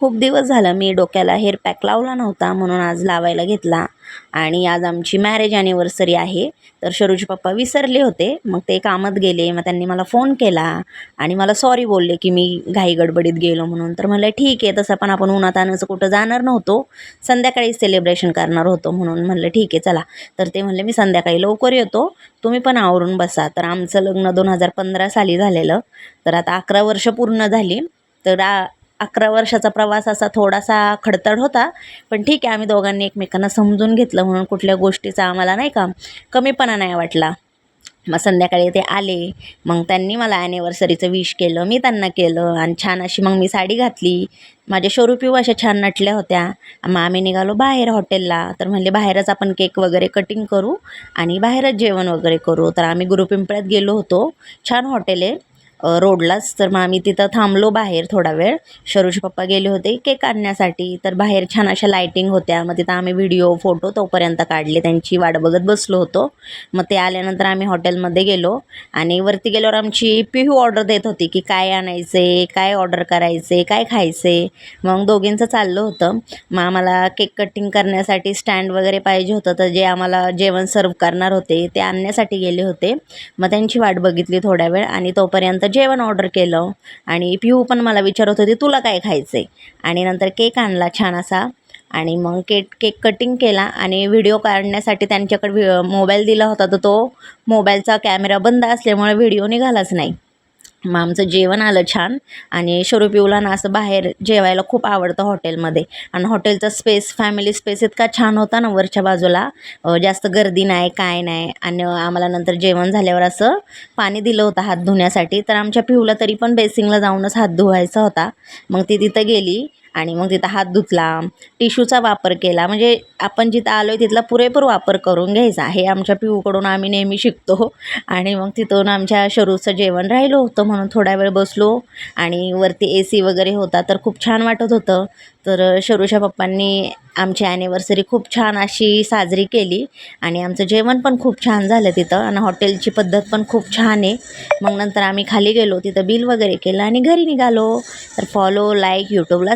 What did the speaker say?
खूप दिवस झालं मी डोक्याला हेअर पॅक लावला नव्हता, म्हणून आज लावायला घेतला. आणि आज आमची मॅरेज ॲनिव्हर्सरी आहे. तर शरूचे पप्पा विसरले होते, मग ते कामात गेले. मग त्यांनी मला फोन केला आणि मला सॉरी बोलले की मी घाई गडबडीत गेलो म्हणून. तर म्हणलं ठीक आहे, तसं पण आपण उन्हातान्हाचं कुठं जाणार नव्हतो, संध्याकाळी सेलिब्रेशन करणार होतो, म्हणून म्हणलं ठीक आहे चला. तर ते म्हणले मी संध्याकाळी लवकर येतो, तुम्ही पण आवरून बसा. तर आमचं लग्न 2015 साली झालेलं, तर आता 11 वर्ष पूर्ण झाली. तर 11 वर्षाचा प्रवास असा थोडासा खडतर होता, पण ठीक आहे, आम्ही दोघांनी एकमेकांना समजून घेतलं, म्हणून कुठल्या गोष्टीचा आम्हाला नाही का कमीपणा नाही वाटला. मग संध्याकाळी ते आले, मग त्यांनी मला ॲनिव्हर्सरीचं विश केलं, मी त्यांना केलं आणि छान अशी मग मी साडी घातली. माझ्या शोरूपिऊ अशा छान नटल्या होत्या. मग आम्ही निघालो बाहेर हॉटेलला. तर म्हणले बाहेरच आपण केक वगैरे कटिंग करू आणि बाहेरच जेवण वगैरे करू. तर आम्ही गुरुपिंपळ्यात गेलो होतो, छान हॉटेल आहे रोडलाच. तर मग आम्ही तिथं थांबलो बाहेर थोडा वेळ. शरूचे पप्पा गेले होते केक आणण्यासाठी. तर बाहेर छान अशा लाईटिंग होत्या, मग तिथं आम्ही व्हिडिओ फोटो तोपर्यंत काढले, त्यांची वाट बघत बसलो होतो. मग ते आल्यानंतर आम्ही हॉटेलमध्ये गेलो आणि वरती गेल्यावर आमची पिहू ऑर्डर देत होती की काय आणायचे, काय ऑर्डर करायचे, काय खायचे. मग दोघींचं चाललं होतं. मग आम्हाला केक कटिंग करण्यासाठी स्टँड वगैरे पाहिजे होतं, तर जे आम्हाला जेवण सर्व करणार होते ते आणण्यासाठी गेले होते. मग त्यांची वाट बघितली थोड्या वेळ आणि तोपर्यंत जेवण ऑर्डर केलं. आणि पिहू पण मला विचारत होती तुला काय खायचं आहे. आणि नंतर केक आणला छान असा आणि मग केक कटिंग केला. आणि व्हिडिओ काढण्यासाठी त्यांच्याकडे मोबाईल दिला होता, तर तो मोबाईलचा कॅमेरा बंद असल्यामुळे व्हिडिओ निघालाच नाही. मग आमचं जेवण आलं छान. आणि शरूपिऊला ना असं बाहेर जेवायला खूप आवडतं हॉटेलमध्ये. आणि हॉटेलचा स्पेस, फॅमिली स्पेस इतका छान होता ना वरच्या बाजूला, जास्त गर्दी नाही काय नाही. आणि आम्हाला नंतर जेवण झाल्यावर असं पाणी दिलं होतं हात धुण्यासाठी. तर आमच्या पिऊला तरी पण बेसिंगला जाऊनच हात धुवायचा होता. मग ती तिथं गेली आणि मग तिथं हात धुतला, टिश्यूचा वापर केला. म्हणजे आपण जिथं आलो आहे तिथला पुरेपूर वापर करून घ्यायचा, हे आमच्या पिऊकडून आम्ही नेहमी शिकतो. आणि मग तिथून आमच्या शरूचं जेवण राहिलं होतं, म्हणून थोडा वेळ बसलो. आणि वरती AC वगैरे होता, तर खूप छान वाटत होतं. तर शरूच्या पप्पांनी आमची ॲनिव्हर्सरी खूप छान अशी साजरी केली. आणि आमचं जेवण पण खूप छान झालं तिथं. आणि हॉटेलची पद्धत पण खूप छान आहे. मग नंतर आम्ही खाली गेलो, तिथं बिल वगैरे केलं आणि घरी निघालो. तर फॉलो, लाईक, यूट्यूबला